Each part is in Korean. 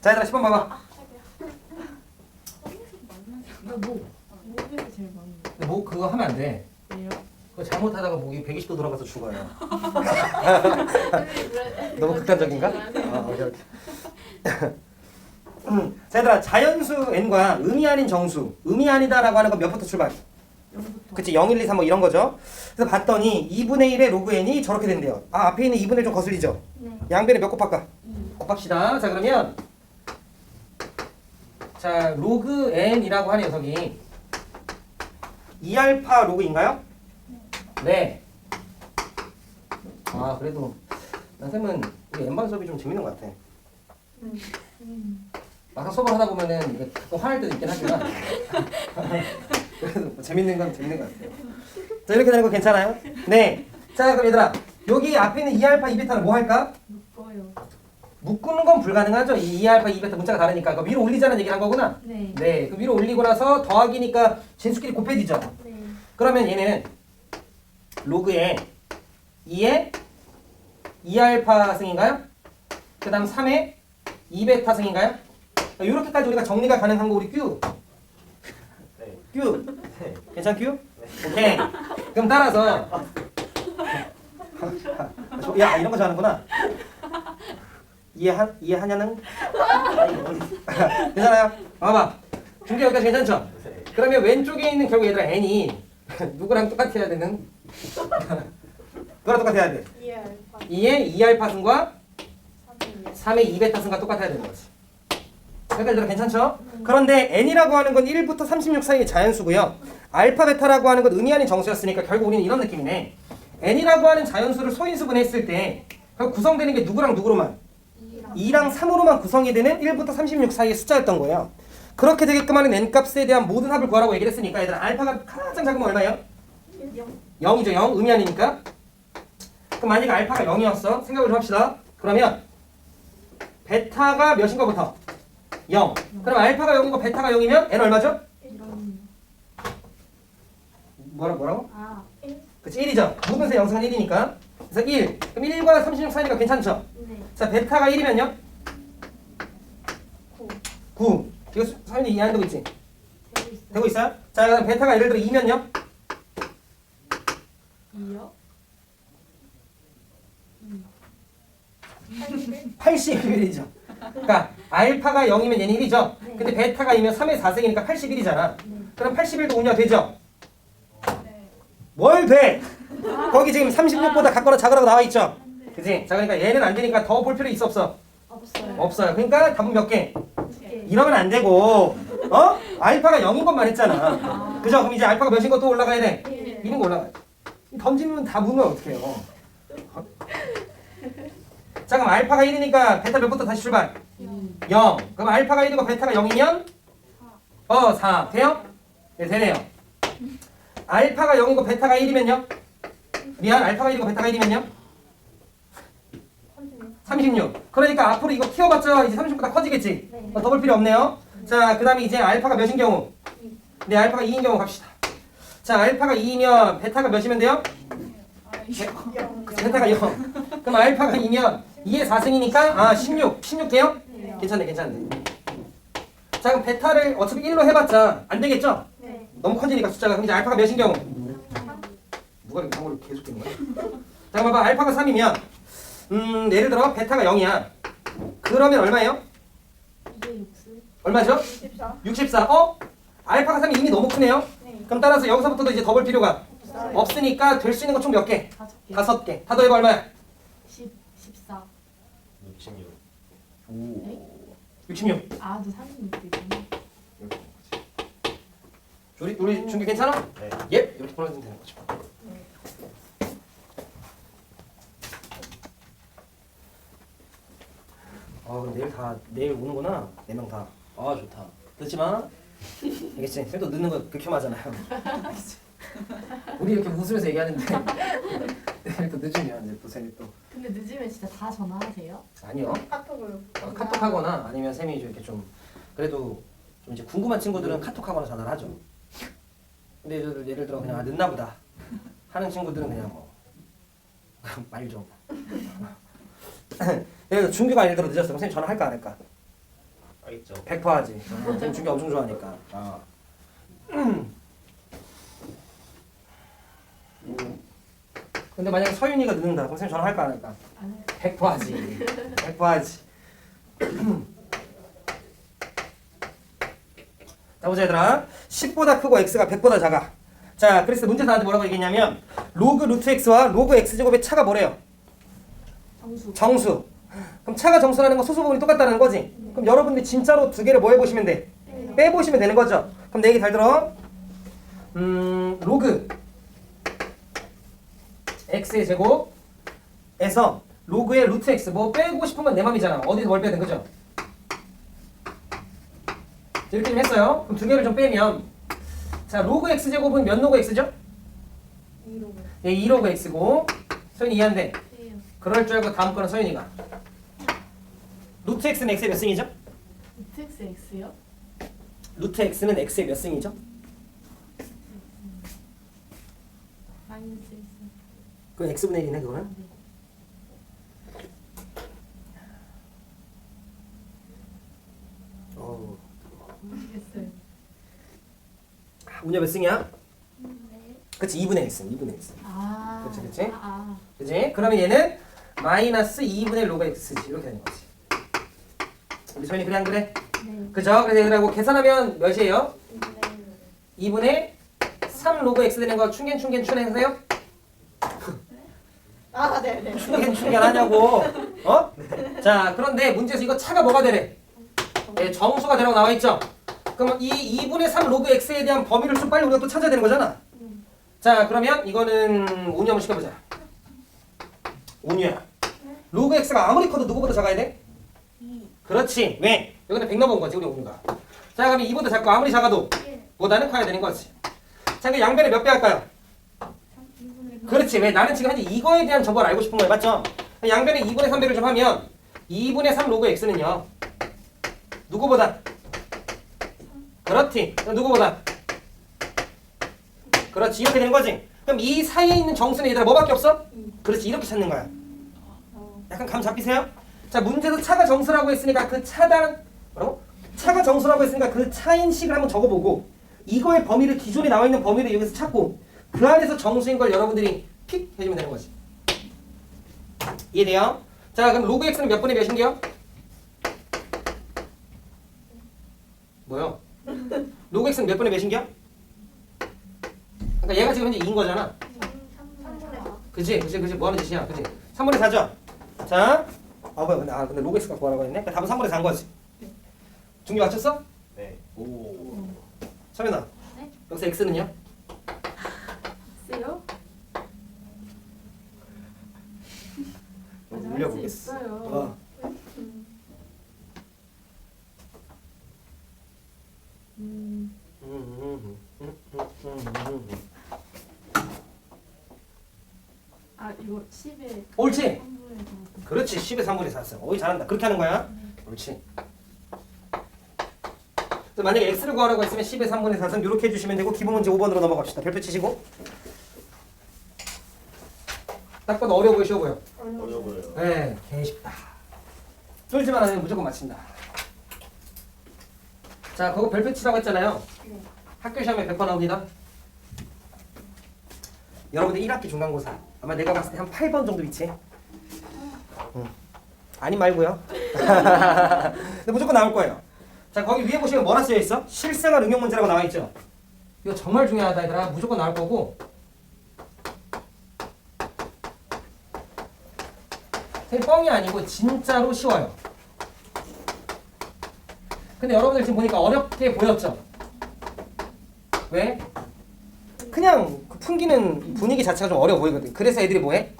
자, 얘들아 10번 봐봐. 목에서 제일 많이 근데 목 그거 하면 안 돼. 왜요? 그거 잘못하다가 목이 120도 돌아가서 죽어요. 너무 극단적인가? 오케이, 오케이. 자, 얘들아 자연수 n과 음이 아닌 정수, 음이 아니다라고 하는 건 몇부터 출발? 0부터. 그치, 0, 1, 2, 3 뭐 이런 거죠. 그래서 봤더니 2분의 1의 로그 n이 저렇게 된대요. 앞에 있는 2분의 1 좀 거슬리죠? 네. 양변에 몇 곱할까? 곱합시다. 자, 그러면 자, 로그 n이라고 하는 녀석이 2알파 로그인가요? 네. 아, 그래도 난 쌤은 우리 n반 수업이 좀 재밌는 것 같아. 막상 수업을 하다 보면은 이게 가끔 화날 때도 있긴 하지만 그래도 뭐 재밌는 건 재밌는 것 같아요. 자, 이렇게 되는 거 괜찮아요? 네. 자, 그럼 얘들아 여기 앞에 있는 2알파 2베타는 뭐 할까? 묶어요. 묶는 건 불가능하죠. 이 2알파 2베타 문자가 다르니까. 그 위로 올리자는 얘기를 한 거구나. 네. 네. 그 위로 올리고 나서 더하기니까 진수끼리 곱해지죠. 네. 그러면 얘는 로그에 2에 2알파 승인가요? 그 다음 3에 2베타 승인가요? 이렇게까지 우리가 정리가 가능한 거 우리 q. 네. q. 괜찮 q? 오케이. 그럼 따라서 야, 이런 거 좋아하는구나. 이해하냐는? 괜찮아요? 봐봐. 중계 여기까지 괜찮죠? 네. 그러면 왼쪽에 있는 결국 얘들아 n이 누구랑 똑같아야 되는? 누구랑 똑같아야 돼? 2알파. 2의 2알파 승과 3이요. 3의 2베타 승과 똑같아야 되는 거지. 여기까지 들어 괜찮죠? 그런데 n이라고 하는 건 1부터 36 사이의 자연수고요. 알파 베타라고 하는 건 의미 아닌 정수였으니까 결국 우리는 이런 느낌이네. n이라고 하는 자연수를 소인수분했을 때 결국 구성되는 게 누구랑 누구로만? 2랑 3으로만 구성이 되는 1부터 36 사이의 숫자였던 거예요. 그렇게 되게끔 하는 n값에 대한 모든 합을 구하라고 얘기를 했으니까 얘들아 알파가 가장 작으면 얼마예요? 0이죠. 0. 의미 아니니까. 그럼 만약에 알파가 0이었어. 생각을 좀 합시다. 그러면 베타가 몇인 거부터? 0. 그럼 알파가 0이고 베타가 0이면 n 얼마죠? 이런. 뭐라고? 아, 1. 그치 1이죠. 모든 세 영상은 1이니까. 그래서 1. 그럼 1과 36 사이니까 괜찮죠? 네. 자, 베타가 1이면요? 9. 9. 이거 사연이 이해 안 되고 있지? 되고 있어요. 되고 있어요? 자, 그럼 베타가 예를 들어 2면요? 2요? 81이죠. 그러니까 알파가 0이면 얘는 1이죠. 네. 근데 베타가 2면 3의 4승이니까 81이잖아. 네. 그럼 81도 운영 되죠? 네. 뭘 돼? 거기 지금 36보다 같거나 작으라고 나와 있죠? 그치? 자, 그러니까 얘는 안 되니까 더 볼 필요 있어 없어? 없어요. 없어요. 그러니까 답은 몇 개? 2개. 이러면 안 되고 어? 알파가 0인 것만 했잖아. 그죠? 그럼 이제 알파가 몇인 것도 올라가야 돼? 1. 1인 거 올라가야 돼. 던지면 다 묻으면 어떡해요. 자, 그럼 알파가 1이니까 베타 몇부터 다시 출발? 0. 그럼 알파가 1이고 베타가 0이면 4. 돼요? 네, 되네요. 알파가 0이고 베타가 1이면요? 미안, 알파가 1이고 베타가 1이면요? 36. 그러니까 앞으로 이거 키워봤자 이제 30보다 커지겠지? 네. 더 볼 필요 없네요. 자, 그 다음에 이제 알파가 몇인 경우? 네, 알파가 2인 경우 갑시다. 자, 알파가 2면 베타가 몇이면 돼요? 베타가 0. 그럼 알파가 2면 2의 4승이니까 16 돼요? 네. 괜찮네, 괜찮네. 자, 그럼 베타를 어차피 1로 해봤자 안 되겠죠? 네. 너무 커지니까 숫자가. 그럼 이제 알파가 몇인 경우? 누가 이렇게 방법을 계속 했는 거야? 자, 봐봐. 알파가 3이면 예를 들어 베타가 0이야. 그러면 얼마예요? 2개 6승. 얼마죠? 64. 64. 알파가 3이 이미 너무 크네요. 네. 그럼 따라서 여기서부터도 이제 더 볼 필요가 없어요. 없으니까 될 수 있는 거 총 몇 개? 5개. 5개. 다 더해봐 얼마야? 14. 66. 네? 66. 아, 너 36개구나. 우리 준비 괜찮아? 네. 예. 이렇게 보내주면 되는 거죠. 그럼 내일 오는구나. 4명 다. 좋다. 늦지 마. 알겠지? 쌤도 늦는 거 극혐하잖아요. 우리 이렇게 웃으면서 얘기하는데 내일 또 늦으면 이제 또 쌤이 또 근데 늦으면 진짜 다 전화하세요? 아니요. 카톡으로. 카톡하거나 아니면 쌤이 이렇게 좀 그래도 좀 이제 궁금한 친구들은 카톡하거나 전화를 하죠. 근데 예를 들어 그냥 늦나 보다 하는 친구들은 그냥 뭐 말 좀. 예를 들어 준규가 예를 들어 늦었어. 그럼 쌤 전화할까 안 할까? 하겠죠. 100% 하지. 쌤 중계 엄청 좋아하니까. 근데 만약에 서윤이가 늦는다. 그럼 쌤 전화할까 안 할까? 안 해요. 100% 하지. 100% 하지. 자 보자 얘들아. 10보다 크고 x가 100보다 작아. 자 그래서 문제 나한테 뭐라고 얘기했냐면 로그 루트 x와 로그 x제곱의 차가 뭐래요? 정수. 정수. 그럼 차가 정수라는 건 소수 부분이 똑같다는 거지. 그럼 여러분들 진짜로 두 개를 뭐 해보시면 돼? 빼보시면 되는 거죠. 그럼 내 얘기 잘 들어. 로그 x의 제곱에서 로그의 루트 x 뭐 빼고 싶은 건 내 맘이잖아. 어디서 뭘 빼야 되는 거죠? 이렇게 좀 했어요. 그럼 두 개를 좀 빼면 자 로그 x 제곱은 몇 로그 x죠? 2로그. 예, 2로그 x고 서윤이 이해한대. 네. 그럴 줄 알고 다음 거는 서윤이가. 루트 x는 x의 몇 승이죠? 루트 x x요? 루트 x는 x의 몇 승이죠? 마이너스 x. 그 x분의 1이네 그거는. 네. 모르겠어요. 운여 몇 승이야? 네. 그치 2분의 1승 2분의 1승. 아. 그치, 그치? 아. 그치? 그러면 얘는 마이너스 2분의 로그 x지 이렇게 되는 거지. 우리 서윤이 그래 안 그래? 네. 그죠? 그래서 얘들하고 계산하면 몇이에요? 네. 2분의 3 로그 x 되는 거 충견하세요? 아, 네, 네. 충견하냐고. 어? 자 그런데 문제에서 이거 차가 뭐가 되래? 네, 정수가 되라고 나와 있죠? 그럼 이 2분의 3 로그 x에 대한 범위를 좀 빨리 우리가 또 찾아야 되는 거잖아. 자 그러면 이거는 운유 한번 시켜보자. 운유야. 로그 x가 아무리 커도 누구보다 작아야 돼? 2. 그렇지. 왜? 여기는 100 넘어온 거지 우리 운유가. 자 그러면 2보다 작고 아무리 작아도 1. 보다는 커야 되는 거지. 자 그 양변에 몇 배 할까요? 2분의 3. 그렇지. 왜? 나는 지금 현재 이거에 대한 정보를 알고 싶은 거야. 맞죠? 양변에 2분의 3배를 좀 하면 2분의 3 로그 x는요. 누구보다? 그렇지. 누구보다? 그렇지. 이렇게 되는 거지. 그럼 이 사이에 있는 정수는 얘들아 뭐밖에 없어? 그렇지. 이렇게 찾는 거야. 약간 감 잡히세요? 자 문제도 차가 정수라고 했으니까 그 차당 뭐라고? 차가 정수라고 했으니까 그 차인식을 한번 적어보고 이거의 범위를 기존에 나와 있는 범위를 여기서 찾고 그 안에서 정수인 걸 여러분들이 픽 해주면 되는 거지. 이해돼요? 자 그럼 로그 x는 몇 분의 몇인게요? 뭐요? 로그 x는 몇 분의 몇인겨? 그러니까 얘가 지금 현재 2인 거잖아. 3분의 4. 그치? 뭐 하는 짓이야? 그치? 3분의 4죠? 자, 뭐야, 근데 로그 x가 구하라고 했네? 그러니까 답은 3분의 4인 거지. 중리 맞췄어? 네. 오. 서민아. 네? 여기서 x는요? X요? 올려보겠어. 있어요. 어. 아, 이거 10에 옳지? 3분의 4. 그렇지. 10에 3분의 4승. 어이 잘한다. 그렇게 하는 거야? 옳지. 그래서 만약에 x를 구하라고 했으면 10에 3분의 4승 이렇게 해주시면 되고 기본 문제 5번으로 넘어갑시다. 별표 치시고. 딱 봐도 어려워 보여, 쉬워 보여? 어려워 보여요. 네, 개 쉽다. 쫄지만 않으면 무조건 맞힌다. 자, 그거 별표 치라고 했잖아요. 네. 학교 시험에 100번 나옵니다. 여러분들 1학기 중간고사 아마 내가 봤을 때 한 8번 정도 위치해. 아니 말고요. 근데 무조건 나올 거예요. 자, 거기 위에 보시면 뭐라 쓰여 있어? 실생활 응용 문제라고 나와 있죠. 이거 정말 중요하다 얘들아. 무조건 나올 거고. 뻥이 아니고 진짜로 쉬워요. 근데 여러분들 지금 보니까 어렵게 보였죠? 왜? 그냥 그 풍기는 분위기 자체가 좀 어려워 보이거든. 그래서 애들이 뭐해?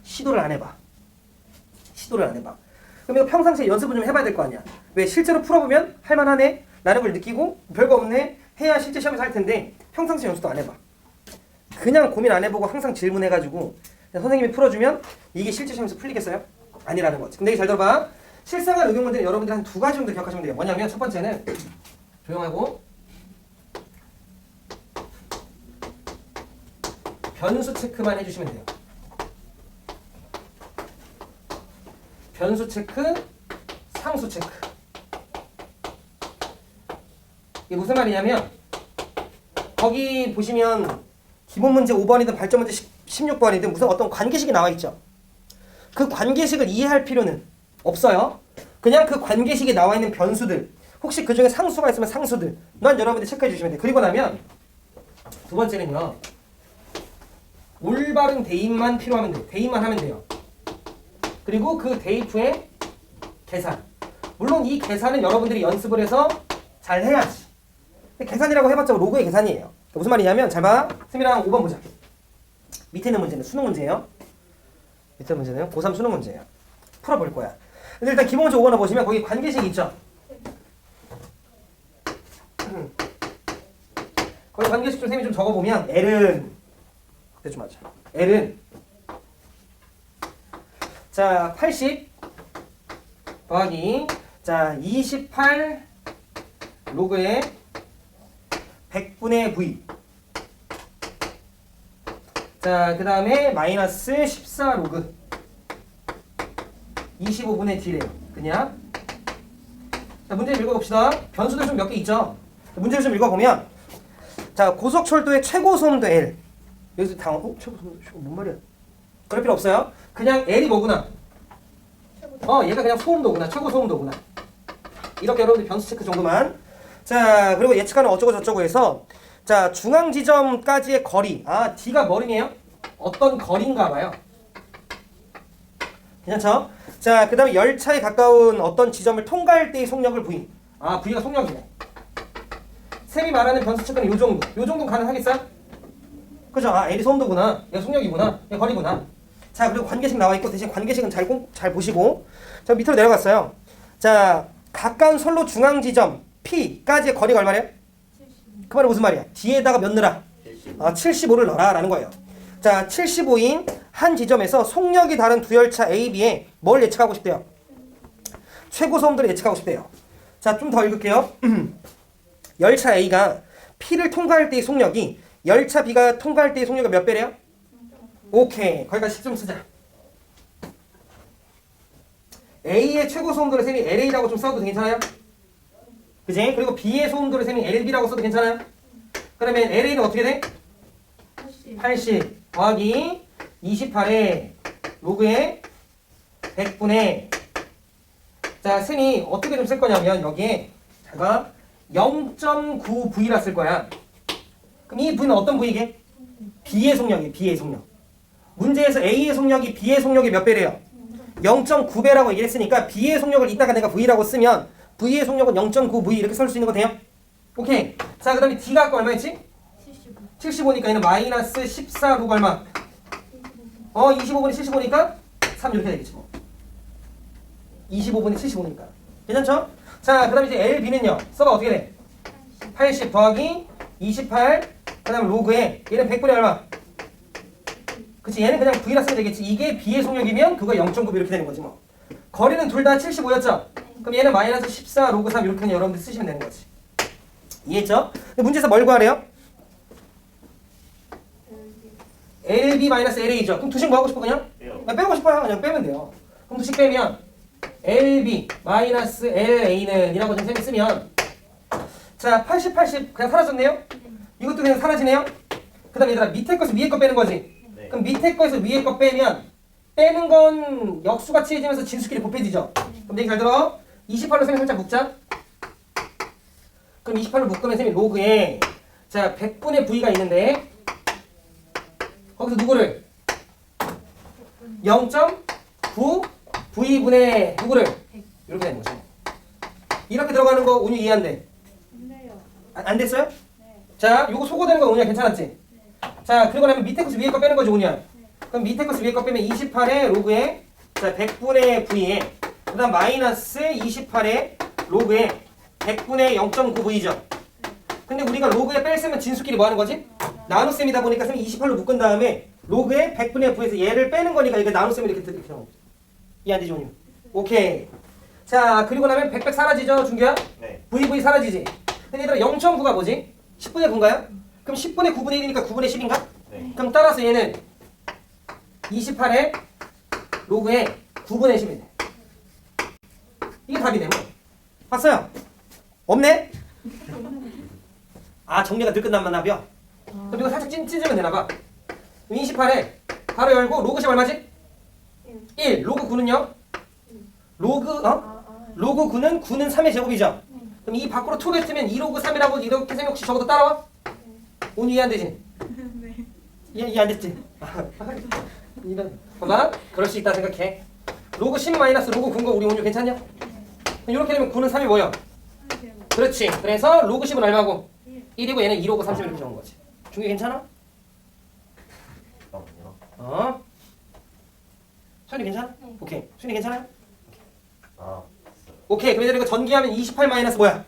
시도를 안 해봐. 시도를 안 해봐. 그럼 이거 평상시에 연습을 좀 해봐야 될 거 아니야. 왜? 실제로 풀어보면 할만하네? 라는 걸 느끼고 별거 없네? 해야 실제 시험에서 할 텐데 평상시 연습도 안 해봐. 그냥 고민 안 해보고 항상 질문해가지고 선생님이 풀어주면 이게 실제 시험에서 풀리겠어요? 아니라는 거지. 근데 잘 들어봐. 실생활 응용 문제는 여러분들이 한 두 가지 정도 기억하시면 돼요. 뭐냐면 첫 번째는 조용하고 변수 체크만 해주시면 돼요. 변수 체크, 상수 체크. 이게 무슨 말이냐면 거기 보시면 기본 문제 5번이든 발전 문제 16번이든 무슨 어떤 관계식이 나와 있죠. 그 관계식을 이해할 필요는 없어요. 그냥 그 관계식에 나와 있는 변수들, 혹시 그 중에 상수가 있으면 상수들, 난 여러분들 체크해 주시면 돼요. 그리고 나면 두 번째는요. 올바른 대입만 필요하면 돼요. 대입만 하면 돼요. 그리고 그 대입 후에 계산. 물론 이 계산은 여러분들이 연습을 해서 잘 해야지. 근데 계산이라고 해봤자 로그의 계산이에요. 무슨 말이냐면 잘 봐. 스미랑 5번 보자. 밑에 있는 문제는 수능 문제예요. 밑에 문제는 고3 수능 문제예요. 풀어볼 거야. 근데 일단 기본 문제 5번을 보시면 거기 관계식이 있죠. 거기 관계식 좀 쌤이 좀 적어보면 L은 대충 맞아. L은 자 80 더하기 자 28 로그의 100분의 V 자 그 다음에 마이너스 14 로그 25분의 D래요. 그냥 자 문제 좀 읽어봅시다. 변수들 좀 몇 개 있죠. 문제를 좀 읽어보면 자 고속철도의 최고 소음도 L 여기서 당황 최고 소음도 뭔 말이야. 그럴 필요 없어요. 그냥 L이 뭐구나. 얘가 그냥 소음도구나. 최고 소음도구나. 이렇게 여러분들 변수 체크 정도만. 자 그리고 예측하는 어쩌고 저쩌고 해서 자 중앙 지점까지의 거리. D가 뭐리네요? 어떤 거리인가 봐요. 괜찮죠? 자 그 다음에 열차에 가까운 어떤 지점을 통과할 때의 속력을 V. V가 속력이네. 쌤이 말하는 변수 체크는 요 정도. 요 정도는 가능하겠어요? 그죠? L이 소음도구나. 얘가 속력이구나. 얘가 거리구나. 자 그리고 관계식 나와 있고 대신 관계식은 잘 보시고 자 밑으로 내려갔어요. 자 가까운 선로 중앙 지점 P까지의 거리가 얼마래요? 70. 그 말은 무슨 말이야? D에다가 몇 넣으라? 75를 넣어라 라는 거예요. 자 75인 한 지점에서 속력이 다른 두 열차 A, B에 뭘 예측하고 싶대요? 최고 소음도를 예측하고 싶대요. 자 좀 더 읽을게요. 열차 A가 P를 통과할 때의 속력이 열차 B가 통과할 때의 속력이 몇 배래요? 오케이. 거기까지 10점 쓰자. A의 최고 소음도를 쌤이 LA라고 좀 써도 괜찮아요? 그지? 그리고 B의 소음도를 쌤이 LB라고 써도 괜찮아요? 그러면 LA는 어떻게 돼? 80 더하기 28에 로그에 100분의 자 쌤이 어떻게 좀 쓸 거냐면 여기에 제가 0.9V라 쓸 거야. 그럼 이 V는 어떤 V게? B의 속력이에요. B의 속력. 문제에서 A의 속력이 B의 속력이 몇 배래요? 0.9배라고 얘기했으니까 B의 속력을 이따가 내가 V라고 쓰면 V의 속력은 0.9V 이렇게 쓸 수 있는 거 돼요? 오케이. 자 그 다음에 D가 아까 얼마였지? 75니까 얘는 마이너스 14 로그 얼마? 25분의 75니까 3 이렇게 되겠지 뭐. 25분의 75니까. 괜찮죠? 자 그 다음에 이제 LB는요. 써봐 어떻게 돼? 80 더하기 28 그 다음에 로그에 얘는 100분의 얼마? 그치 얘는 그냥 V라 쓰면 되겠지. 이게 B의 속력이면 그거 0.9 이렇게 되는 거지 뭐. 거리는 둘 다 75였죠? 그럼 얘는 마이너스 14 로그 3 이렇게 그냥 여러분들 쓰시면 되는 거지. 이해했죠? 근데 문제에서 뭘 구하래요? LB 마이너스 LA죠. 그럼 두식 뭐 하고 싶어 그냥? 빼고 싶어요. 그냥 빼면 돼요. 그럼 두식 빼면 LB 마이너스 LA는 이라고 좀 쌤이 쓰면 자 80, 80 그냥 사라졌네요? 이것도 그냥 사라지네요? 그 다음에 얘들아 밑에 거에서 위에 거 빼는 거지? 네. 그럼 밑에 거에서 위에 거 빼면 빼는 건 역수가 취해지면서 진수끼리 곱해지죠? 그럼 얘기 잘 들어. 28로 쌤이 살짝 묶자. 그럼 28로 묶으면 쌤이 로그에 자 100분의 V가 있는데 거기서 누구를? 0.9 V분의 누구를? 이렇게 되는 거죠. 이렇게 들어가는 거 운유 이해 안 돼? 안 됐어요? 자, 요거 소거되는 거 운유야 괜찮았지? 자, 그리고 나면 밑에 거서 위에 거 빼는 거죠 운유야. 그럼 밑에 거서 위에 거 빼면 28의 로그에 자 100분의 V에 그 다음 마이너스 28의 로그에 100분의 0.9V죠. 근데 우리가 로그에 뺄으면 진수끼리 뭐 하는 거지? 나눗셈이다 보니까 쌤이 28로 묶은 다음에 로그에 100분의 V에서 얘를 빼는 거니까 이게 나눗셈이 이렇게 나오는 거죠. 이해 안 되지 운유? 오케이. 자 그리고 나면 100 사라지죠 준규야? 네. VV 사라지지? 근데 얘들아 0.9가 뭐지? 10분의 9인가요? 그럼 10분의 9분의 1이니까 9분의 10인가? 네. 그럼 따라서 얘는 28의 로그에 9분의 10이네. 이게 답이네 뭐. 봤어요? 없네? 아 정리가 늘 끝난 만나벼. 그럼 이거 살짝 찢으면 되나봐. 28에 바로 열고 로그 10 얼마지? 1. 로그 9는요? 로그 9는 3의 제곱이죠? 그럼 이 밖으로 2 뱉으면 2로그 3이라고 이렇게 생각 혹시 적어도 따라와? 오늘 이해 안 되지? 네. 이해 안 됐지? 이런 봐봐. 그럴 수 있다 생각해. 로그 10 마이너스 로그 9인 거 우리 오늘 괜찮냐? 이렇게 되면 9는 3이 뭐야? 그렇지. 그래서 로그 10은 얼마고? 1이고 얘는 2로그 30 이렇게 적은 거지. 중계 괜찮아? 어? 순이 괜찮아? 네. 오케이. 순이 괜찮아요? 아, 오케이. 그럼 이거 전기하면 28 마이너스 뭐야?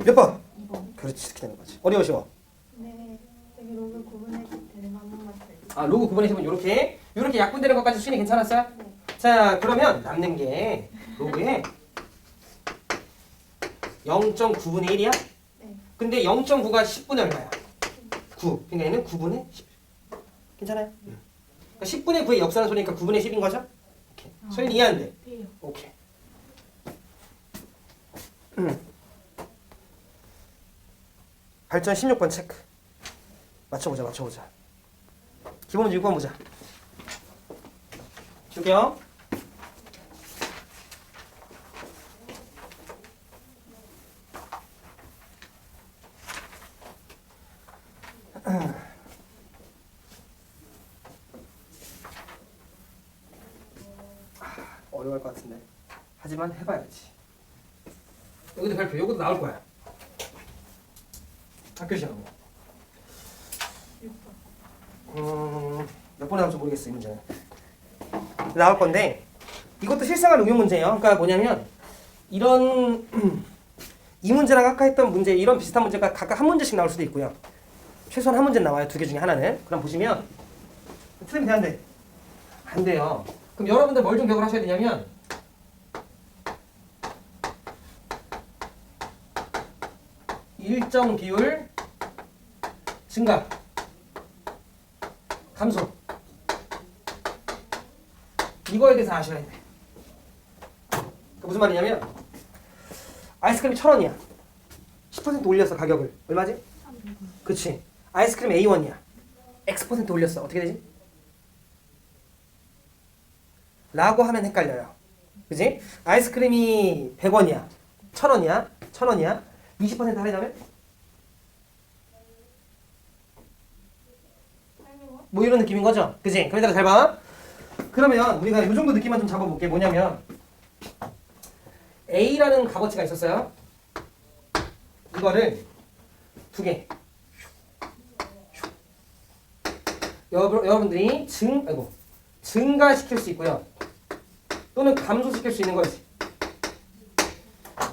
몇 번? 2번. 그렇지. 이렇게 되는 거지. 어려워 쉬워? 네. 여기 로그 9분의 10 되는 거 한 번만 더 해주세요. 아 로그 9번에 세면 이렇게 약분되는 것까지 순이 괜찮았어요? 네. 자 그러면 남는 게 로그에 0.9분의 1이야? 네. 근데 0.9가 10분의 얼마야? 9. 그러니까 얘는 9분의 10. 괜찮아요? 그러니까 10분의 9의 역사는 소리니까 9분의 10인 거죠? 오케이. 소연이 이해 안 돼? B요. 오케이. 발전 16번 체크. 맞춰보자. 기본 문제 6번 보자. 줄게요. 어려울 것 같은데. 하지만 해봐야지. 여기도 발표, 여기도 나올 거야. 학교 시험. 6번. 몇 번에 나올지 모르겠어 이 문제는. 나올 건데 이것도 실생활 응용 문제예요. 그러니까 뭐냐면 이런 이 문제랑 아까 했던 문제 이런 비슷한 문제가 각각 한 문제씩 나올 수도 있고요. 최소한 한 문제 나와요. 두 개 중에 하나는. 그럼 보시면 틀리면 돼 안 돼? 안 돼요. 그럼 여러분들 뭘 좀 기억을 하셔야 되냐면 일정 비율 증가 감소 이거에 대해서 아셔야 돼. 그 무슨 말이냐면 아이스크림이 1,000원이야. 10% 올렸어 가격을. 얼마지? 300원. 그치. 아이스크림 A1이야. X% 올렸어. 어떻게 되지? 라고 하면 헷갈려요. 그지? 아이스크림이 100원이야. 1,000원이야. 1,000원이야. 20% 할인하면? 800원? 뭐 이런 느낌인 거죠. 그지? 그럼 얘들아 잘 봐. 그러면 우리가 이 정도 느낌만 좀 잡아볼게. 뭐냐면 A라는 값어치가 있었어요. 이거를 두 개. 여러분들이 증가시킬 수 있고요. 또는 감소시킬 수 있는 거지.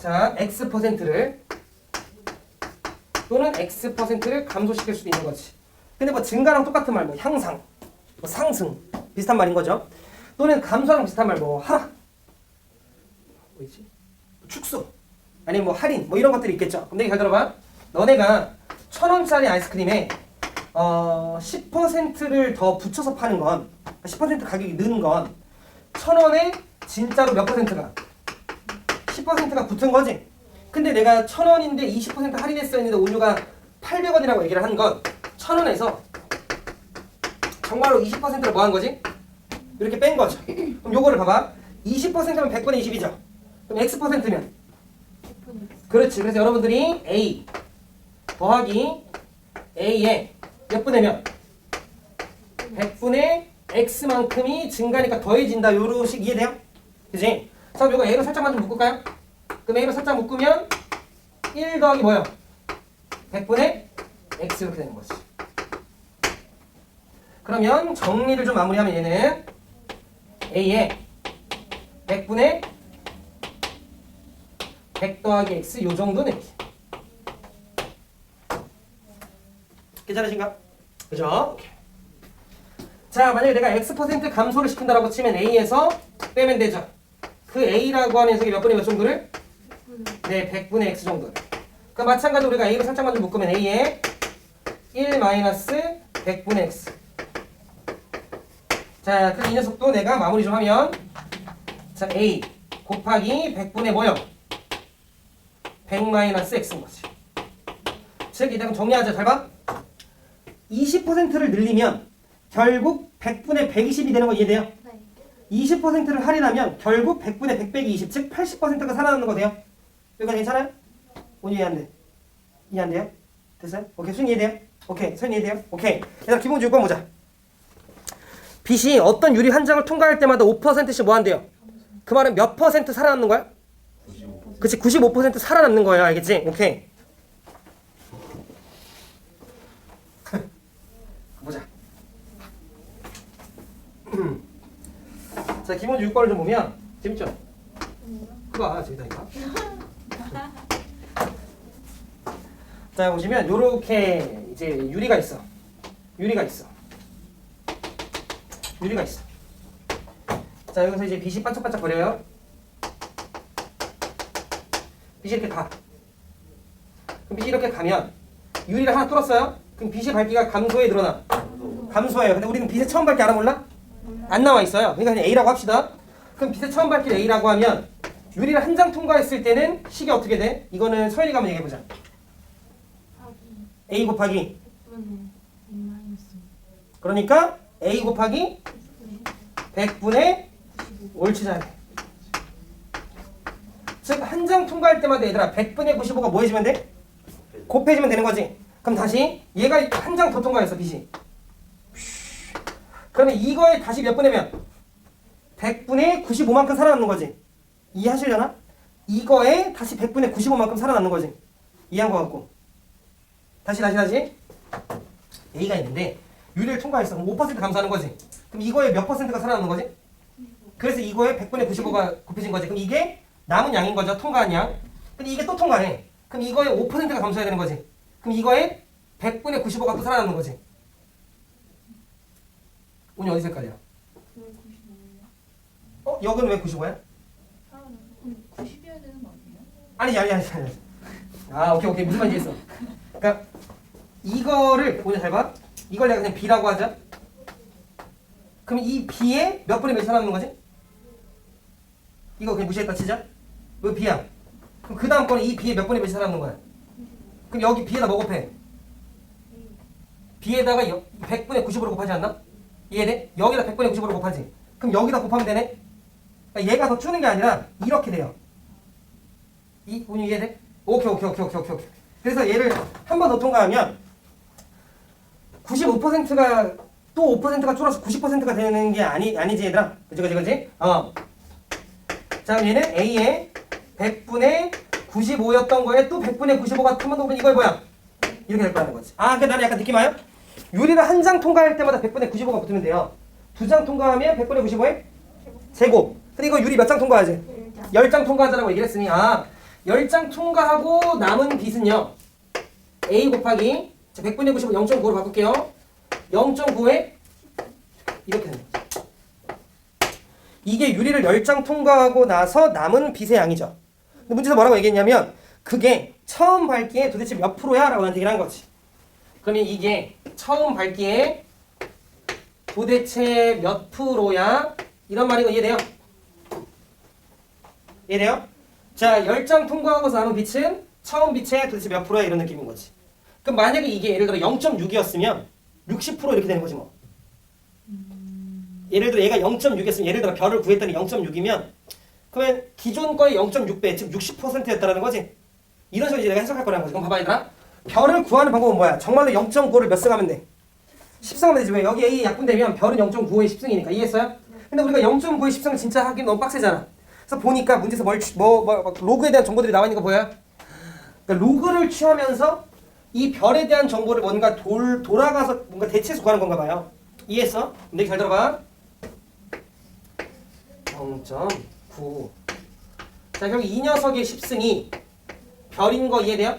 자, X%를 또는 X%를 감소시킬 수도 있는 거지. 근데 뭐 증가랑 똑같은 말, 뭐 향상, 뭐 상승 비슷한 말인 거죠. 또는 감소랑 비슷한 말, 뭐 하락, 뭐지? 축소, 아니면 뭐 할인, 뭐 이런 것들이 있겠죠. 그럼 내가 잘 들어봐. 너네가 1,000원짜리 아이스크림에 10%를 더 붙여서 파는 건 10% 가격이 는 건 1,000원에 진짜로 몇 %가? 10%가 붙은 거지. 근데 내가 1,000원인데 20% 할인했어 했는데 음료가 800원이라고 얘기를 한 건 1,000원에서 정말로 20%를 뭐 한 거지? 이렇게 뺀 거죠. 그럼 요거를 봐봐. 20%면 100분의 20이죠. 그럼 X%면 100분의 그렇지. 그래서 여러분들이 A 더하기 A에 몇 분의 몇? 100분의 X만큼이 증가니까 더해진다. 요런 식 이해돼요? 그지? 자, 요거 A로 살짝만 좀 묶을까요? 그럼 A로 살짝 묶으면 1 더하기 뭐요? 100분의 X 이렇게 되는 거지. 그러면 정리를 좀 마무리하면 얘는 A에 100분의 100 더하기 X 요 정도는 이렇게. 괜찮으신가? 그죠? 오케이. 자, 만약에 내가 X% 감소를 시킨다라고 치면 A에서 빼면 되죠. 그 A라고 하는 녀석이 몇 분의 몇 정도를? 네, 100분의 X 정도를. 그 마찬가지로 우리가 A로 살짝만 좀 묶으면 A에 1 마이너스 100분의 X. 자, 그 이 녀석도 내가 마무리 좀 하면 자, A 곱하기 100분의 뭐요? 100 마이너스 X인 거지. 즉 일단 정리하자. 잘 봐. 20%를 늘리면 결국 100분의 120이 되는 거 이해돼요? 네. 20%를 할인하면 결국 100분의 100 빼기 20, 즉 80%가 살아남는 거 돼요? 여기까지 괜찮아요? 오늘 이해 안 돼? 이해 안 돼요? 됐어요? 오케이, 순 이해돼요? 오케이, 순 이해돼요? 오케이. 얘들아, 기본주 6번 보자. 빚이 어떤 유리 한 장을 통과할 때마다 5%씩 뭐 한대요? 그 말은 몇 퍼센트 살아남는 거야? 95%. 그치, 95% 살아남는 거예요. 알겠지? 오케이. 보자. 자, 기본주 6번을 좀 보면 재밌죠? 그거 재밌다니까. 자, 보시면 요렇게 이제 유리가 있어. 유리가 있어. 자, 여기서 이제 빛이 반짝반짝 거려요. 빛이 이렇게 가. 그럼 빛이 이렇게 가면 유리를 하나 뚫었어요. 그럼 빛의 밝기가 감소해 늘어나? 감소해요. 근데 우리는 빛의 처음 밝기 알아 몰라? 안 나와 있어요. 그러니까 그냥 A라고 합시다. 그럼 빛의 처음 밝기를 A라고 하면 유리를 한 장 통과했을 때는 식이 어떻게 돼? 이거는 서연이가 한번 얘기해보자. A 곱하기 100분의 2-. 그러니까 A 곱하기 100분의 옳지 잘해. 즉 한 장 통과할 때마다 얘들아 100분의 95가 뭐 해지면 돼? 곱해지면 되는 거지. 그럼 다시 얘가 한 장 더 통과했어 빛이. 그러면 이거에 다시 몇 분의면 100분의 95만큼 살아남는 거지. 이해하시려나? 이거에 다시 100분의 95만큼 살아남는 거지. 이해한 거 같고. 다시 A가 있는데 유리를 통과했어. 그럼 5% 감소하는 거지. 그럼 이거에 몇 퍼센트가 살아남는 거지? 그래서 이거에 100분의 95가 곱해진 거지. 그럼 이게 남은 양인 거죠. 통과한 양. 근데 이게 또 통과해. 그럼 이거에 5%가 감소해야 되는 거지. 그럼 이거에 100분의 95가 또 살아남는 거지. 운이 어디서 헷갈려? 왜 95예요? 여기는 왜 95야? 90이어야 되는 거 아니에요? 아니. 아, 오케이. 무슨 말인지 했어. 그러니까 이거를 오늘 잘 봐. 이걸 내가 그냥 B라고 하자. 그럼 이 B에 몇 분의 몇이 살아남는 거지? 이거 그냥 무시했다 치자. 왜 B야? 그럼 그 다음 거는 이 B에 몇 분의 몇이 살아남는 거야? 그럼 여기 B에다 뭐 곱해? B에다가 100분의 90으로 곱하지 않나? 이해돼? 여기다 100분의 90으로 곱하지. 그럼 여기다 곱하면 되네? 그러니까 얘가 더 추는 게 아니라 이렇게 돼요. 운이 이해돼? 오케이. 그래서 얘를 한 번 더 통과하면 95%가 또 5%가 줄어서 90%가 되는 게 아니지 얘들아. 그치? 자, 그럼 얘는 A에 100분의 95였던 거에 또 100분의 95가 한 번 더 오면 이거 뭐야? 이렇게 될 거라는 거지. 아, 근데 나는 약간 느낌 와요? 유리를 한 장 통과할 때마다 100분의 95가 붙으면 돼요. 두 장 통과하면 100분의 95의 제곱. 근데 이거 유리 몇 장 통과하지? 10장 통과하자라고 얘기를 했으니 10장 통과하고 남은 빚은요. A 곱하기 100분의 95를 0.9로 바꿀게요. 0.9에 이렇게 되는 거죠. 이게 유리를 10장 통과하고 나서 남은 빚의 양이죠. 근데 문제에서 뭐라고 얘기했냐면 그게 처음 밝기에 도대체 몇 프로야? 라고 얘기를 한 거지. 그러면 이게 처음 밝기에 도대체 몇 프로야? 이런 말인 거 이해돼요? 이해돼요? 자, 10장 통과하고서 남은 빛은 처음 빛의 도대체 몇 프로야? 이런 느낌인 거지. 그럼 만약에 이게 예를 들어 0.6이었으면 60% 이렇게 되는 거지 뭐. 예를 들어 얘가 0.6이었으면 예를 들어 별을 구했더니 0.6이면 그러면 기존 거의 0.6배 즉 60%였다라는 거지. 이런 식으로 이제 내가 해석할 거라는 거지. 그럼 봐봐 얘들아. 별을 구하는 방법은 뭐야? 정말로 0.9를 몇 승하면 돼? 10승하면 되지. 왜? 여기 A 약분되면 별은 0.95에 10승이니까. 이해했어요? 근데 우리가 0.9에 10승을 진짜 하긴 너무 빡세잖아. 그래서 보니까 문제에서 로그에 대한 정보들이 나와 있는 거 보여요? 그러니까 로그를 취하면서 이 별에 대한 정보를 뭔가 돌아가서 뭔가 대체해서 구하는 건가 봐요. 이해했어? 근데 잘 들어봐. 0.9. 자, 결국 이 녀석의 10승이 별인 거 이해돼요?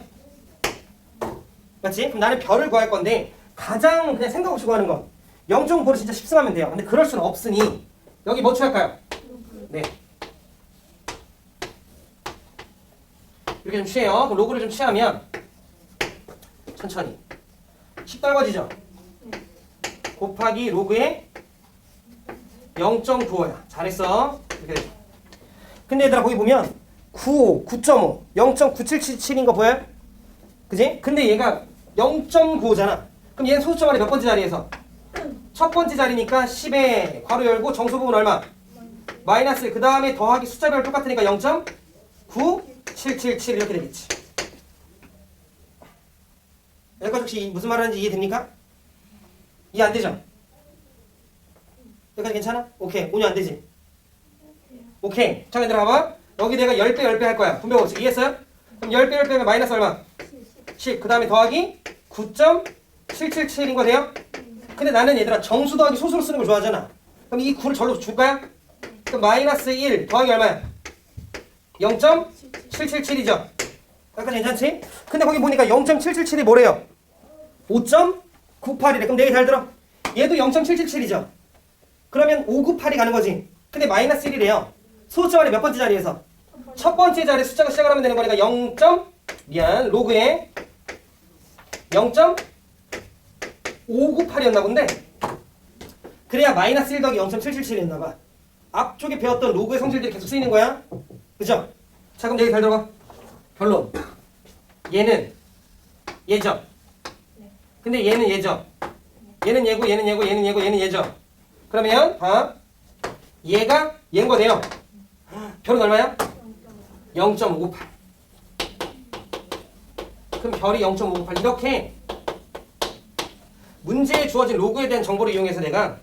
맞지? 그럼 나는 별을 구할 건데 가장 그냥 생각 없이 구하는 거 0.9를 진짜 10승하면 돼요. 근데 그럴 수는 없으니 여기 뭐 취할까요? 네. 이렇게 좀 취해요. 그럼 로그를 좀 취하면 천천히 10 떨궈지죠? 곱하기 로그에 0.95야. 잘했어. 이렇게 되죠. 근데 얘들아 거기 보면 95, 9.5, 0.9777인 거 보여요? 그지? 근데 얘가 0.95잖아. 그럼 얘는 소수점 안에 몇 번째 자리에서? 첫 번째 자리니까 10에 괄호 열고 정수 부분 얼마? 마이너스 그 다음에 더하기 숫자별 똑같으니까 0.9777 이렇게 되겠지. 여기까지 혹시 무슨 말 하는지 이해됩니까? 이해 안 되죠? 여기까지 괜찮아? 오케이. 오늘 안 되지? 오케이. 자, 얘들아 봐봐. 여기 내가 10배 10배 할 거야. 분배 법칙 이해했어요? 그럼 10배 10배면 마이너스 얼마? 10. 그 다음에 더하기 9.777인 거 돼요? 근데 나는 얘들아 정수 더하기 소수로 쓰는 걸 좋아하잖아. 그럼 이 9를 절로 줄까요? 그럼 마이너스 1 더하기 얼마야? 0.777이죠? 약간 괜찮지? 근데 거기 보니까 0.777이 뭐래요? 5.98이래. 그럼 내 얘기 잘 들어. 얘도 0.777이죠? 그러면 598이 가는 거지. 근데 마이너스 1이래요. 소수점 안에 몇 번째 자리에서? 첫 번째 자리 숫자가 시작을 하면 되는 거니까 0. 로그에 0.598이었나 본데 그래야 마이너스 1 더하기 0.777이었나 봐. 앞쪽에 배웠던 로그의 성질들이 계속 쓰이는 거야. 그죠? 자, 그럼 얘기 잘 들어봐. 결론. 얘는 얘죠. 근데 얘는 얘죠. 얘는 얘고 얘는 얘고 얘는 얘고 얘는 얘죠. 그러면 봐. 얘가 얘인 거네요. 별은 얼마야? 0.598. 그럼 별이 0.598. 이렇게 문제에 주어진 로그에 대한 정보를 이용해서 내가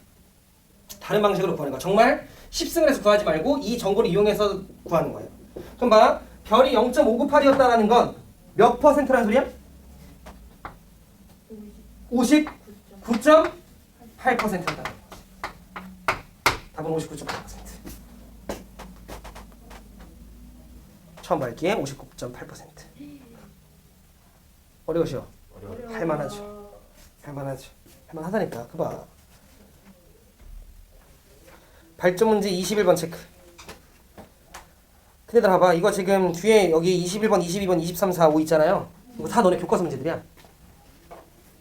다른 방식으로 구하는 거야. 정말 10승을 해서 구하지 말고 이 정보를 이용해서 구하는 거예요. 그럼 봐. 별이 0.598이었다라는 건 몇 퍼센트라는 소리야? 59.8%다. 답은 59.8%. 처음 밝기에 59.8%. 어려우시오? 할만하죠. 할만하죠. 할만하다니까. 그봐. 발전 문제 21번 체크. 근데 봐봐. 이거 지금 뒤에 여기 21번, 22번, 23, 4, 5 있잖아요. 이거 다 너네 교과서 문제들이야.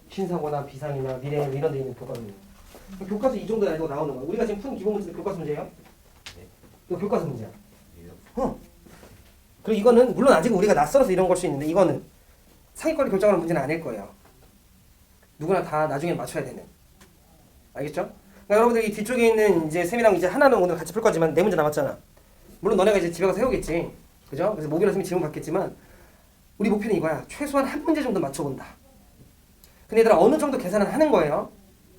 신사고나 비상이나 미래 이런 데 있는 교과서 문제. 교과서 이 정도 알고 나오는 거야. 우리가 지금 푼 기본 문제도 교과서 문제예요. 이거 교과서 문제야. 그리고 이거는 물론 아직 우리가 낯설어서 이런 걸 수 있는데 이거는 상위권을 결정하는 문제는 아닐 거예요. 누구나 다 나중에 맞춰야 되는. 알겠죠? 그러니까 여러분들 이 뒤쪽에 있는 이제 쌤이랑 이제 하나는 오늘 같이 풀 거지만 네 문제 남았잖아. 물론 너네가 이제 집에 가서 해오겠지. 그죠? 그래서 모비나 쌤이 질문 받겠지만 우리 목표는 이거야. 최소한 한 문제 정도 맞춰본다. 근데 얘들아 어느 정도 계산은 하는 거예요.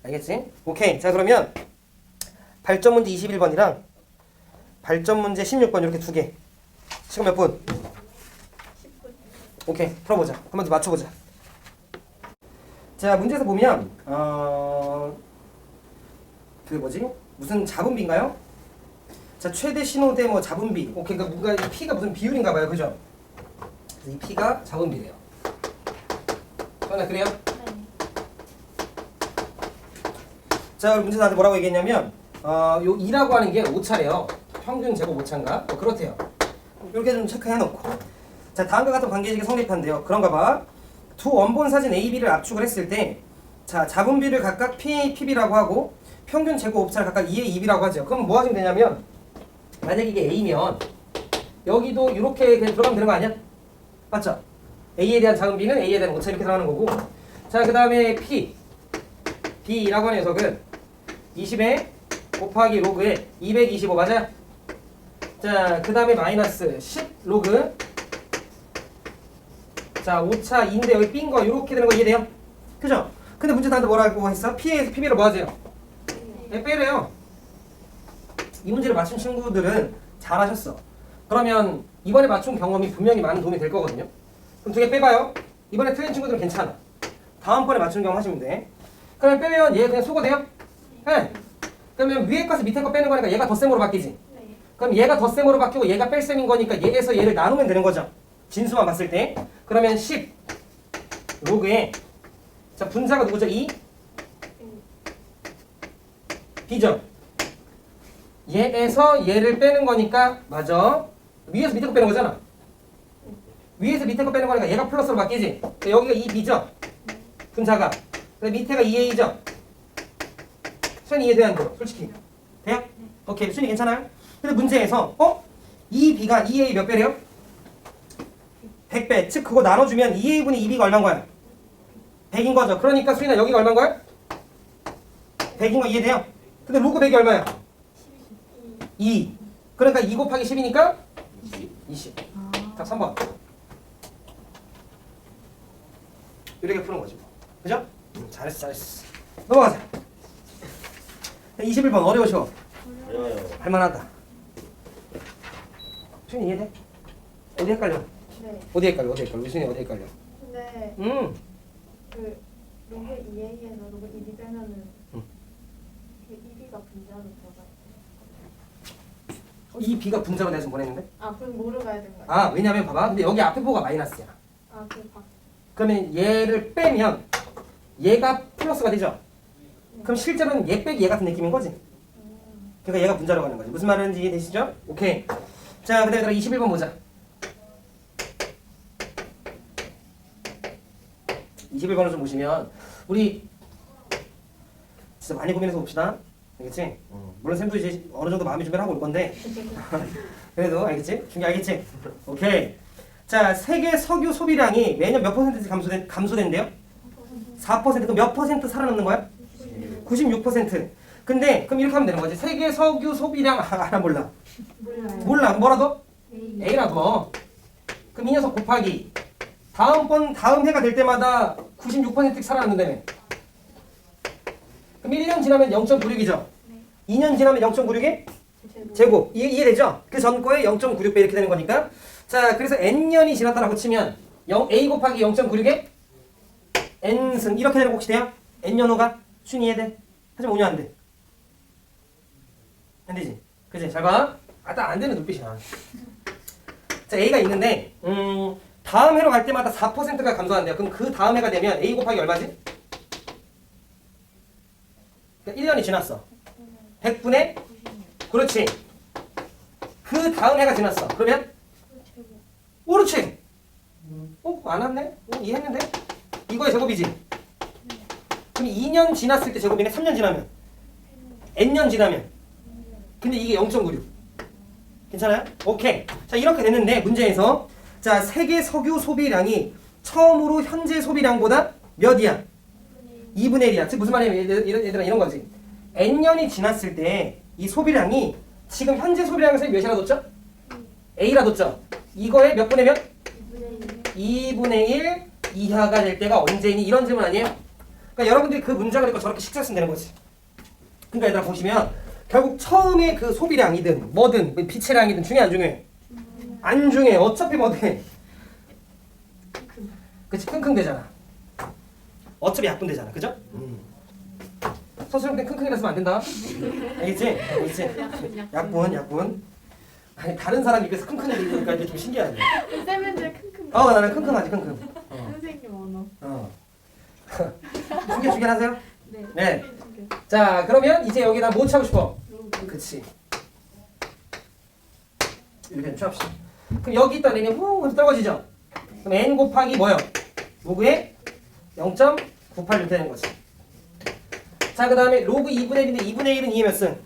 알겠지? 오케이. 자 그러면 발전 문제 21번이랑 발전 문제 16번 이렇게 두 개. 시간 몇 분? 10분. 오케이. 풀어보자. 한 번 더 맞춰보자. 자 문제에서 보면 그 뭐지? 무슨 잡음비인가요? 자 최대 신호대 뭐 잡음비. 오케이. 그러니까 뭔가 이 P가 무슨 비율인가 봐요. 그죠? 그래서 이 P가 잡음비래요. 저는 그래요? 네. 자 문제 나한테 뭐라고 얘기했냐면 요 2라고 하는 게 오차래요. 평균 제곱 오차인가? 뭐 그렇대요. 이렇게 좀 체크해놓고 자 다음과 같은 관계식이 성립한대요. 그런가 봐. 두 원본 사진 A, B를 압축을 했을 때 자 잡음비를 각각 P, PB라고 하고 평균 제곱 오차를 각각 2A, 2B라고 하죠. 그럼 뭐 하시면 되냐면 만약에 이게 A면 여기도 이렇게 그냥 들어가면 되는 거 아니야? 맞죠? A에 대한 잡음비는 A에 대한 오차 이렇게 들어가는 거고 자 그 다음에 P B라고 하는 녀석은 20에 곱하기 로그에 225 맞아요? 자, 그 다음에 마이너스 10 로그 자, 오차 2인데 여기 B인 거 이렇게 되는 거 이해돼요? 그죠? 근데 문제 나한테 뭐라고 했어? P에서 PB를 뭐 하세요? 네, 빼래요. 이 문제를 맞춘 친구들은 잘하셨어. 그러면 이번에 맞춘 경험이 분명히 많은 도움이 될 거거든요. 그럼 두 개 빼봐요. 이번에 틀린 친구들은 괜찮아. 다음번에 맞춘 경험 하시면 돼. 그러면 빼면 얘 그냥 소거돼요? 네. 그러면 위에 거에서 밑에 거 빼는 거니까 얘가 덧셈으로 바뀌지? 네. 그럼 얘가 덧셈으로 바뀌고 얘가 뺄셈인 거니까 얘에서 얘를 나누면 되는 거죠. 진수만 봤을 때. 그러면 10 로그에 자 분자가 누구죠? 2? B죠? 얘에서 얘를 빼는 거니까 맞아. 위에서 밑에 거 빼는 거잖아. 위에서 밑에 거 빼는 거니까 얘가 플러스로 바뀌지? 여기가 2B죠? 분자가. 근데 밑에가 2A죠? 수현이 이해돼야 안 돼요? 솔직히. 돼요? 오케이. 수현이 괜찮아요? 근데 문제에서 2B가 2A 몇 배래요? 100배. 즉 그거 나눠주면 2a분의 2b가 얼마인 거야? 100인 거죠. 그러니까 수인아 여기가 얼마인 거야? 100인 거 이해돼요? 근데 로그 100이 얼마야? 2. 그러니까 2 곱하기 10이니까 20. 딱 3번. 이렇게 푸는 거지. 그죠? 잘했어, 잘했어. 넘어가자. 21번 어려우셔. 어려워요. 할만하다. 수인이 이해돼? 어디 헷갈려? 네. 어디 헷갈려? 어디 헷갈려? 우리 수인이 어디 헷갈려? 근데 음. 그 로그 2a에서 로그 2b 빼면은 응. 그 2b가 분자로 들어가요. 이 b가 분자로 돼서 보냈는데? 아 그럼 뭐를 가야 되는 거야? 아 왜냐면 봐봐. 근데 여기 앞에 보가 마이너스야. 아그 밖. 그러면 얘를 빼면 얘가 플러스가 되죠? 그럼 실제로는 얘 빼기 얘 같은 느낌인 거지? 그러니까 얘가 분자로 가는 거지. 무슨 말인지 이해되시죠? 오케이. 자, 그다음에 21번 보자. 21번을 좀 보시면 우리 진짜 많이 고민해서 봅시다. 알겠지? 물론 쌤도 이제 어느 정도 마음의 준비를 하고 올 건데 그래도 알겠지? 준비 알겠지? 오케이. 자, 세계 석유 소비량이 매년 몇 퍼센트 감소된대요? 4%. 그럼 몇 퍼센트 살아남는 거야? 96%. 근데 그럼 이렇게 하면 되는 거지. 세계 석유 소비량 알아 몰라? 몰라요. 몰라. 뭐라도? A. A라고. 그럼 이 녀석 곱하기 다음 해가 될 때마다 96% 살아남는다며. 그럼 1년 지나면 0.96이죠. 2년 지나면 0.96이 제곱. 이해되죠? 그 전 거에 0.96배 이렇게 되는 거니까. 자, 그래서 n년이 지났다라고 치면 A 곱하기 0.96에 n승 이렇게 되는 거 혹시 돼요? n년 후가 순 이해돼? 하지만 5년 안 돼. 안 되지? 그치? 잘 봐. 아, 딱 안 되는 눈빛이야. 자, A가 있는데 다음 해로 갈 때마다 4%가 감소한대요. 그럼 그 다음 해가 되면 A 곱하기 얼마지? 그러니까 1년이 지났어. 100분의? 그렇지. 그 다음 해가 지났어. 그러면? 그렇지. 안 왔네? 이해했는데? 이거의 제곱이지? 그럼 2년 지났을 때 제곱이네? 3년 지나면? n년 지나면? 근데 이게 0.96. 괜찮아요? 오케이. 자, 이렇게 됐는데 문제에서 자, 세계 석유 소비량이 처음으로 현재 소비량보다 몇이야? 2분의 1이야. 즉 무슨 말이야? 얘들아 이런 거지. n년이 지났을 때 이 소비량이 지금 현재 소비량에서 몇이라 뒀죠? A라 뒀죠? 이거에 몇 분의 몇? 2분의 1 이하가 될 때가 언제니? 이런 질문 아니에요? 그러니까 여러분들이 그 문장을 읽고 저렇게 식사했으면 되는 거지. 그러니까 얘들아 보시면 결국 처음에 그 소비량이든 뭐든 빛의 량이든 중요해 안 중요해? 안 중요해. 어차피 뭐 돼? 그치? 킁킁 되잖아. 어차피 약분되잖아. 그죠? 서술형 때 킁킁이라 쓰면 안 된다. 알겠지? 알겠지? 약분. 아니 다른 사람 입에서 킁킁이 들리니까 이게 좀 신기하네. 쌤들 킁킁. 나는 킁킁하지 킁킁. 선생님 언어. 중계 하세요? 네. 네. 자, 그러면 이제 여기다 뭐 차고 싶어? 그치. 이렇게 취합시다. 그럼 여기 있다 내면 후 떨어지죠? 그럼 n 곱하기 뭐요? 로그에 0.98 이렇게 되는 거지. 자, 그 다음에 로그 2분의 1인데 2분의 1은 2의 몇 승?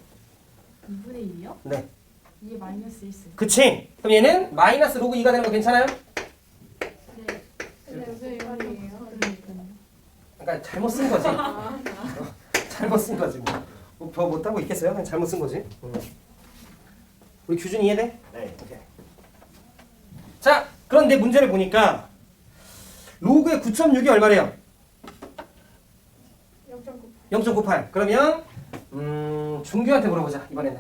2분의 1이요? 네. 2의 마이너스 1승. 그치? 그럼 얘는 마이너스 로그 2가 되는 거 괜찮아요? 네. 근데 무슨 말이에요? 그러니까 잘못 쓴 거지. 잘못 쓴 거지. 뭐 더 못하고 있겠어요? 그냥 잘못 쓴 거지. 우리 규준 이해돼? 네. 오케이. 자, 그런데 문제를 보니까 로그의 9.6이 얼마래요? 0.9. 0.98. 그러면 준규한테 물어보자 이번에는.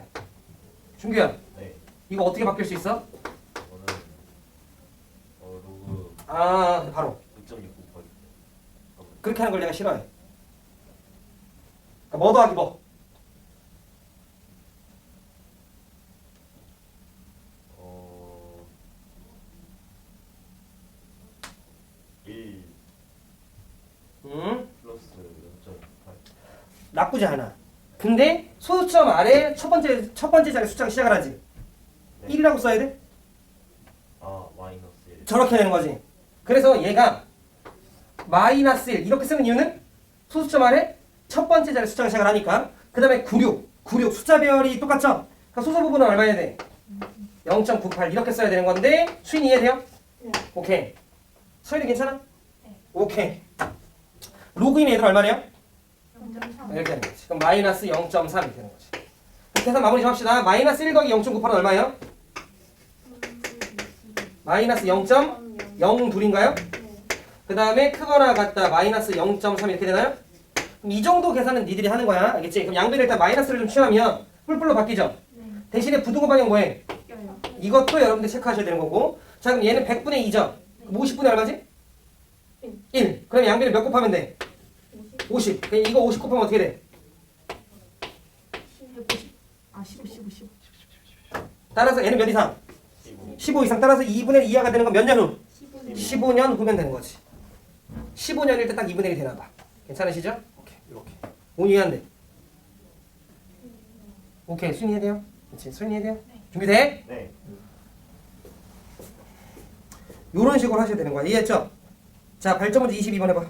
준규야, 네. 이거 어떻게 바뀔 수 있어? 저는 로그 바로 9.6 곱하기 그렇게 하는 걸 내가 싫어해. 그러니까 뭐 더하기 뭐? 1 플러스 0.8 나쁘지 않아. 근데 소수점 아래 첫 번째 자리 숫자가 시작을 하지. 네. 1이라고 써야 돼? 마이너스 1 저렇게 되는 거지. 그래서 얘가 마이너스 1 이렇게 쓰는 이유는 소수점 아래 첫 번째 자리 숫자가 시작을 하니까. 그 다음에 96 숫자별이 똑같죠? 그러니까 소수 부분은 얼마 해야 돼? 0.98 이렇게 써야 되는 건데 수인 이해돼요? 네. 오케이. 소연이 괜찮아? 네. 오케이. 로그인 얘들 얼마래요? 0.3. 이렇게 되는 거지. 그럼 마이너스 0.3 이렇게 되는 거지. 계산 마무리 좀 합시다. 마이너스 1 더하기 0.98은 얼마예요? 마이너스 0.02인가요? 네. 그 다음에 크거나 같다 마이너스 0.3 이렇게 되나요? 그럼 이 정도 계산은 니들이 하는 거야. 알겠지? 그럼 양변을 일단 마이너스를 좀 취하면 뿔뿔로 바뀌죠? 네. 대신에 부등호 방향 뭐해? 껴요. 이것도 여러분들 체크하셔야 되는 거고. 자 그럼 얘는 100분의 2죠? 50분의 얼마지? 1. 그럼 양변을 몇 곱하면 돼? 50. 그럼 이거 50 곱하면 어떻게 돼? 15. 따라서 얘는 몇 이상? 15. 15 이상. 따라서 2분의 2하가 되는 건 몇 년 후? 15년. 15년 후면 되는 거지. 15년일 때 딱 2분의 1이 되나 봐. 괜찮으시죠? 오케이. 이렇게. 오늘 이해한대. 오케이. 순위 해야 돼요? 그렇지. 순위 해야 돼요? 준비돼? 네. 요런 식으로 하셔야 되는 거야. 이해했죠? 자, 발전 문제 22번 해봐.